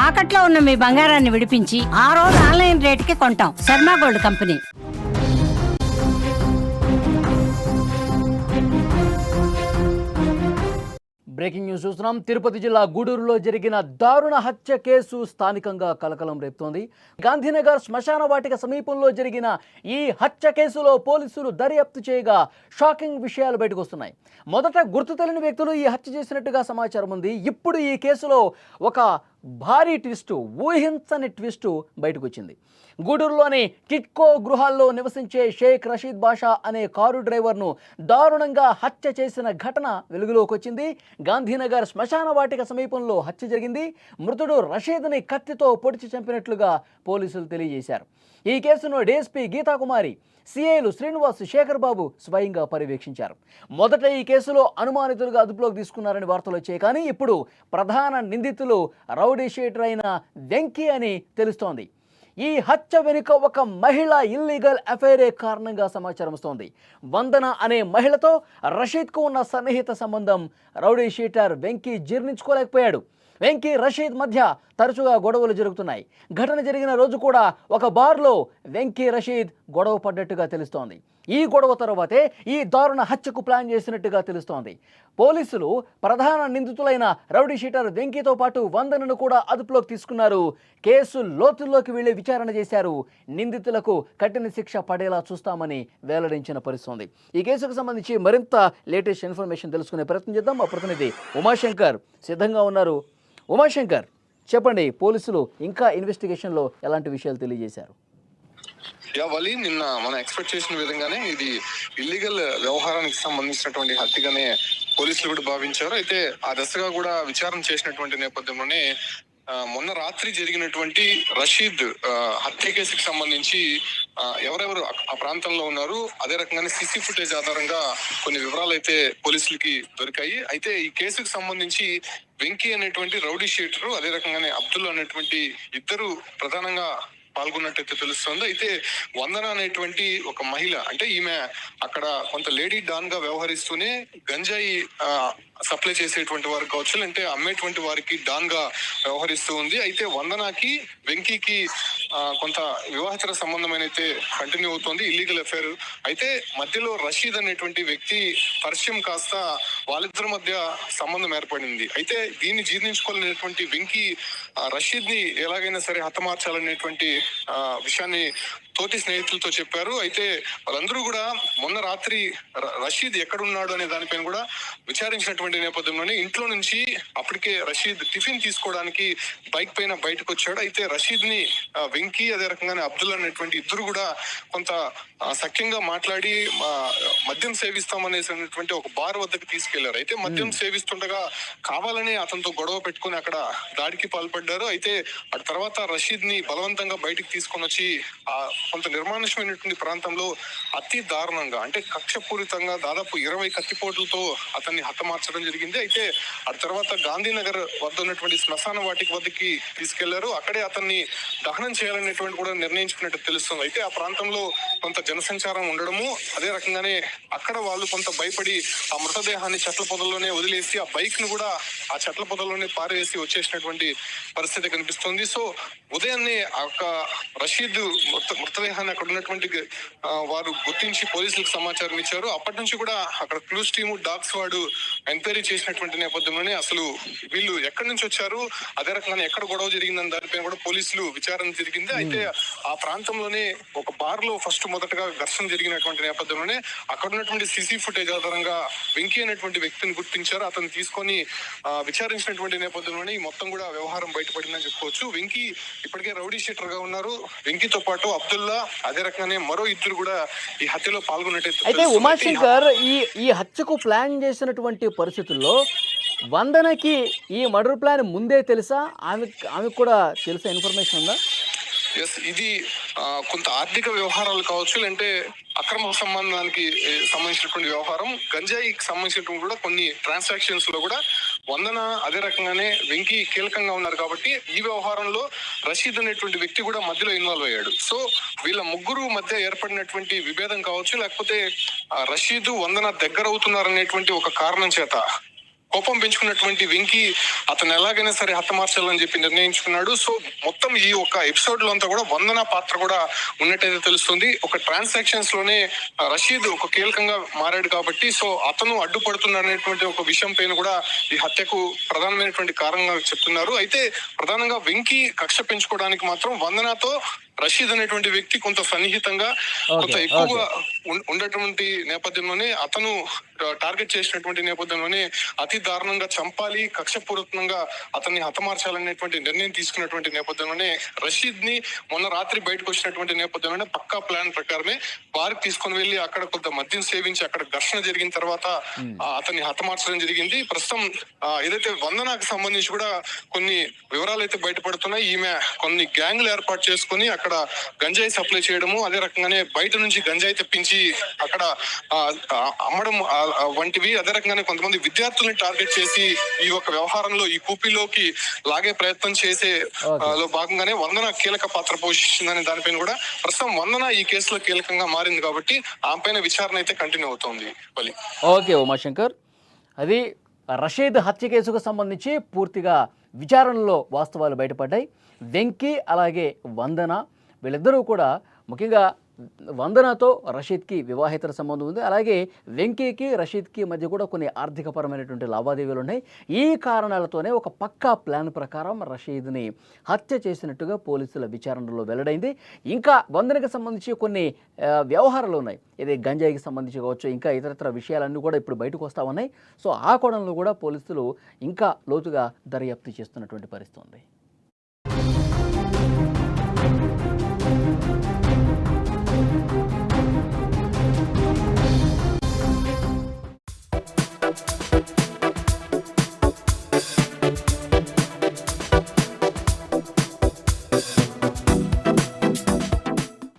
తాకట్లో ఉన్న మీ బంగారాన్ని విడిపించి ఆ రోజు ఆన్లైన్ రేటుకి కొంటాం. Sharma gold company. Breaking news చూస్తున్నాం. తిరుపతి జిల్లా గూడూరులో జరిగిన దారుణ హత్య కేసు స్థానికంగా కలకలం రేపుతోంది. గాంధీనగర్ శ్మశాన వాటిక సమీపంలో జరిగిన ఈ హత్య కేసులో పోలీసులు దర్యాప్తు చేయగా షాకింగ్ విషయాలు బయటకు వస్తున్నాయి. మొదట గుర్తు తెలియని వ్యక్తులు ఈ హత్య చేసినట్టుగా సమాచారం ఉంది. ఇప్పుడు ఈ కేసులో ఒక భారీ ట్విస్టు, ఊహించని ట్విస్టు బయటకు వచ్చింది. గూడూరులోని కిట్కో గృహాల్లో నివసించే షేక్ రషీద్ బాషా అనే కారు డ్రైవర్ను దారుణంగా హత్య చేసిన ఘటన వెలుగులోకి వచ్చింది. గాంధీనగర్ శ్మశాన వాటిక సమీపంలో హత్య జరిగింది. మృతుడు రషీద్ని కత్తితో పొడిచి చంపినట్లుగా పోలీసులు తెలియజేశారు. ఈ కేసును డీఎస్పీ గీతాకుమారి, సిఐలు శ్రీనివాస్, శేఖర్ బాబు స్వయంగా పర్యవేక్షించారు. మొదట ఈ కేసులో అనుమానితులుగా అదుపులోకి తీసుకున్నారని వార్తలు వచ్చాయి. కానీ ఇప్పుడు ప్రధాన నిందితులు రౌడీ షీటర్ అయిన వెంకీ అని తెలుస్తోంది. ఈ హత్య వెనుక ఒక మహిళ ఇల్లీగల్ అఫైరే కారణంగా సమాచారం వస్తోంది. వందన అనే మహిళతో రషీద్కు ఉన్న సన్నిహిత సంబంధం రౌడీ షీటర్ వెంకీ జీర్ణించుకోలేకపోయాడు. వెంకీ, రషీద్ మధ్య తరచుగా గొడవలు జరుగుతున్నాయి. ఘటన జరిగిన రోజు కూడా ఒక బార్లో వెంకీ, రషీద్ గొడవ పడ్డట్టుగా తెలుస్తోంది. ఈ గొడవ తర్వాతే ఈ దారుణ హత్యకు ప్లాన్ చేసినట్టుగా తెలుస్తోంది. పోలీసులు ప్రధాన నిందితులైన రౌడీ షీటర్ వెంకీతో పాటు వందనను కూడా అదుపులోకి తీసుకున్నారు. కేసు లోతుల్లోకి వెళ్లి విచారణ చేశారు. నిందితులకు కఠిన శిక్ష పడేలా చూస్తామని వెల్లడించిన పరిస్థితి. ఈ కేసుకు సంబంధించి మరింత లేటెస్ట్ ఇన్ఫర్మేషన్ తెలుసుకునే ప్రయత్నం చేద్దాం. మా ప్రతినిధి ఉమాశంకర్ సిద్ధంగా ఉన్నారు. ఉమాశంకర్, చెప్పండి, పోలీసులు ఇంకా ఇన్వెస్టిగేషన్లో ఎలాంటి విషయాలు తెలియజేశారు? వలి, నిన్న మనం ఎక్స్పెక్ట్ చేసిన విధంగానే ఇది ఇల్లీగల్ వ్యవహారానికి సంబంధించినటువంటి హత్యగానే పోలీసులు కూడా భావించారు. అయితే ఆ దశగా కూడా విచారణ చేసినటువంటి నేపథ్యంలోనే మొన్న రాత్రి జరిగినటువంటి రషీద్ హత్య కేసుకి సంబంధించి ఎవరెవరు ఆ ప్రాంతంలో ఉన్నారు, అదే రకంగానే సీసీ ఫుటేజ్ ఆధారంగా కొన్ని వివరాలు అయితే పోలీసులకి దొరికాయి. అయితే ఈ కేసుకు సంబంధించి వెంకీ అనేటువంటి రౌడీ షీటరు, అదే రకంగానే అబ్దుల్ అనేటువంటి ఇద్దరు ప్రధానంగా పాల్గొన్నట్టయితే తెలుస్తుంది. అయితే వందన అనేటువంటి ఒక మహిళ, అంటే ఈమె అక్కడ కొంత లేడీ డాన్ గా వ్యవహరిస్తూనే గంజాయి సప్లై చేసేటువంటి వారు కావచ్చు, అంటే అమ్మేటువంటి వారికి డాన్ గా వ్యవహరిస్తూ ఉంది. అయితే వందనకి వెంకీకి కొంత వివాహేతర సంబంధమైన అయితే కంటిన్యూ అవుతుంది, ఇల్లీగల్ అఫైర్. అయితే మధ్యలో రషీద్ అనేటువంటి వ్యక్తి పరిచయం కాస్త వాళ్ళిద్దరి మధ్య సంబంధం ఏర్పడింది. అయితే దీన్ని జీర్ణించుకోలేనటువంటి వెంకీ రషీద్ ని ఎలాగైనా సరే హతమార్చాలనేటువంటి విషయాన్ని తోటి స్నేహితులతో చెప్పారు. అయితే వాళ్ళందరూ కూడా మొన్న రాత్రి రషీద్ ఎక్కడున్నాడు అనే దానిపైన కూడా విచారించినటువంటి నేపథ్యంలోనే ఇంట్లో నుంచి అప్పటికే రషీద్ టిఫిన్ తీసుకోవడానికి బైక్ పైన బయటకు వచ్చాడు. అయితే రషీద్ ని వెంకీ, అదే రకంగానే అబ్దుల్ అనేటువంటి ఇద్దరు కూడా కొంత సఖ్యంగా మాట్లాడి మద్యం సేవిస్తామనేసినటువంటి ఒక బార్ వద్దకు తీసుకెళ్లారు. అయితే మద్యం సేవిస్తుండగా కావాలని అతనితో గొడవ పెట్టుకుని అక్కడ దాడికి పాల్పడ్డారు. అయితే ఆ తర్వాత రషీద్ ని బలవంతంగా బయటికి తీసుకొని వచ్చి కొంత నిర్మానుష్యమైనటువంటి ప్రాంతంలో అతి దారుణంగా, అంటే కక్షపూరితంగా దాదాపు 20 కత్తిపోట్లతో అతన్ని హతమార్చడం జరిగింది. అయితే ఆ తర్వాత గాంధీనగర్ వద్ద ఉన్నటువంటి శ్మశాన వాటిక వద్దకి తీసుకెళ్లారు. అక్కడే అతన్ని దహనం చేయాలనేటువంటి కూడా నిర్ణయించుకున్నట్టు తెలుస్తుంది. అయితే ఆ ప్రాంతంలో కొంత జనసంచారం ఉండడము, అదే రకంగానే అక్కడ వాళ్ళు కొంత భయపడి ఆ మృతదేహాన్ని చెట్ల పొదల్లోనే వదిలేసి ఆ బైక్ ను కూడా ఆ చెట్ల పొదల్లోనే పారేసి వచ్చేసినటువంటి పరిస్థితి కనిపిస్తుంది. సో ఉదయాన్నే ఆ రషీద్ మృతదేహాన్ని అక్కడ ఉన్నటువంటి వారు గుర్తించి పోలీసులకు సమాచారం ఇచ్చారు. అప్పటి నుంచి కూడా అక్కడ క్లూస్ టీము, డాగ్స్ వాడు ఎంక్వైరీ చేసినటువంటి నేపథ్యంలోనే అసలు వీళ్ళు ఎక్కడి నుంచి వచ్చారు, అదే రకంగా ఎక్కడ గొడవ జరిగిందని దానిపైన కూడా పోలీసులు విచారణ జరిగింది. అయితే ఆ ప్రాంతంలోనే ఒక బార్ లో ఫస్ట్ మొదటగా ఘర్షణ జరిగినటువంటి నేపథ్యంలోనే అక్కడ ఉన్నటువంటి సీసీ ఫుటేజ్ ఆధారంగా వెంకీ అనేటువంటి వ్యక్తిని గుర్తించారు. అతను తీసుకొని విచారించినటువంటి నేపథ్యంలోనే ఈ మొత్తం కూడా వ్యవహారం బయటపడిందని చెప్పుకోవచ్చు. వెంకీ ఇప్పటికే రౌడీ షీటర్ గా ఉన్నారు. వెంకీతో పాటు అబ్దుల్లా, అదే రకంగానే మరో ఇద్దరు కూడా ఈ హత్యలో పాల్గొన్నట్టు. అయితే ఉమాశంకర్, ఈ హత్యకు ప్లాన్ చేసినటువంటి పరిస్థితుల్లో వందనకి ఈ మర్డర్ ప్లాన్ ముందే తెలుసా? ఆమెకు కూడా తెలుసా? ఇన్ఫర్మేషన్ ఉందా? ఇది కొంత ఆర్థిక వ్యవహారాలు కావచ్చు, లేదంటే అక్రమ సంబంధానికి సంబంధించినటువంటి వ్యవహారం, గంజాయికి సంబంధించినటువంటి కూడా కొన్ని ట్రాన్సాక్షన్స్ లో కూడా వందన, అదే రకంగానే వెంకీ కీలకంగా ఉన్నారు. కాబట్టి ఈ వ్యవహారంలో రషీద్ అనేటువంటి వ్యక్తి కూడా మధ్యలో ఇన్వాల్వ్ అయ్యాడు. సో వీళ్ళ ముగ్గురు మధ్య ఏర్పడినటువంటి విభేదం కావచ్చు, లేకపోతే రషీద్, వందన దగ్గర అవుతున్నారనేటువంటి ఒక కారణం చేత కోపం పెంచుకున్నటువంటి వెంకీ అతను ఎలాగైనా సరే హతమార్చాలని చెప్పి నిర్ణయించుకున్నాడు. సో మొత్తం ఈ ఒక్క ఎపిసోడ్ లో అంతా కూడా వందన పాత్ర కూడా ఉన్నట్టయితే తెలుస్తుంది. ఒక ట్రాన్సాక్షన్స్ లోనే రషీద్ ఒక కీలకంగా మారాడు కాబట్టి సో అతను అడ్డుపడుతున్నాడు అనేటువంటి ఒక విషయం పైన కూడా ఈ హత్యకు ప్రధానమైనటువంటి కారణంగా చెప్తున్నారు. అయితే ప్రధానంగా వెంకీ కక్ష పెంచుకోవడానికి మాత్రం వందనతో రషీద్ అనేటువంటి వ్యక్తి కొంత సన్నిహితంగా కొంత ఎక్కువగా ఉండేటువంటి నేపథ్యంలోనే అతను టార్గెట్ చేసినటువంటి నేపథ్యంలోనే అతి దారుణంగా చంపాలి, కక్షపూర్వకంగా అతన్ని హతమార్చాలనేటువంటి నిర్ణయం తీసుకున్నటువంటి నేపథ్యంలోనే రషీద్ ని మొన్న రాత్రి బయటకు వచ్చినటువంటి నేపథ్యంలోనే పక్కా ప్లాన్ ప్రకారమే బార్కి తీసుకొని వెళ్లి అక్కడ కొంత మద్యం సేవించి అక్కడ ఘర్షణ జరిగిన తర్వాత అతన్ని హతమార్చడం జరిగింది. ప్రస్తుతం ఏదైతే వందనకు సంబంధించి కూడా కొన్ని వివరాలు అయితే బయటపడుతున్నాయి. ఈమె కొన్ని గ్యాంగ్లు ఏర్పాటు చేసుకుని అక్కడ గంజాయి సప్లై చేయడము, అదే రకంగానే బయట నుంచి గంజాయి తెప్పించి అక్కడ అమ్మడం వంటివి, అదే రకంగానే కొంతమంది విద్యార్థుల్ని టార్గెట్ చేసి ఈ యొక్క వ్యవహారంలో ఈ కూపీలోకి లాగే ప్రయత్నం చేసే లో భాగంగానే వందన కీలక పాత్ర పోషిస్తుందనే దానిపైన కూడా ప్రస్తుతం వందన ఈ కేసులో కీలకంగా మారింది కాబట్టి ఆమె పైన విచారణ అయితే కంటిన్యూ అవుతోంది. ఓకే ఉమాశంకర్, అది రషీద్ హత్య కేసుకు సంబంధించి పూర్తిగా విచారణలో వాస్తవాలు బయటపడ్డాయి. వెంకీ అలాగే వందన వీళ్ళిద్దరూ కూడా ముఖ్యంగా వందనతో రషీద్కి వివాహేతర సంబంధం ఉంది. అలాగే వెంకీకి రషీద్కి మధ్య కూడా కొన్ని ఆర్థికపరమైనటువంటి లావాదేవీలు ఉన్నాయి. ఈ కారణాలతోనే ఒక పక్కా ప్లాన్ ప్రకారం రషీద్ని హత్య చేసినట్టుగా పోలీసుల విచారణలో వెల్లడైంది. ఇంకా వందనకి సంబంధించి కొన్ని వ్యవహారాలు ఉన్నాయి. ఇది గంజాయికి సంబంధించి కావచ్చు, ఇంకా ఇతరత్ర విషయాలన్నీ కూడా ఇప్పుడు బయటకు వస్తూ ఉన్నాయి. సో ఆ కోణంలో కూడా పోలీసులు ఇంకా లోతుగా దర్యాప్తు చేస్తున్నటువంటి పరిస్థితి ఉంది.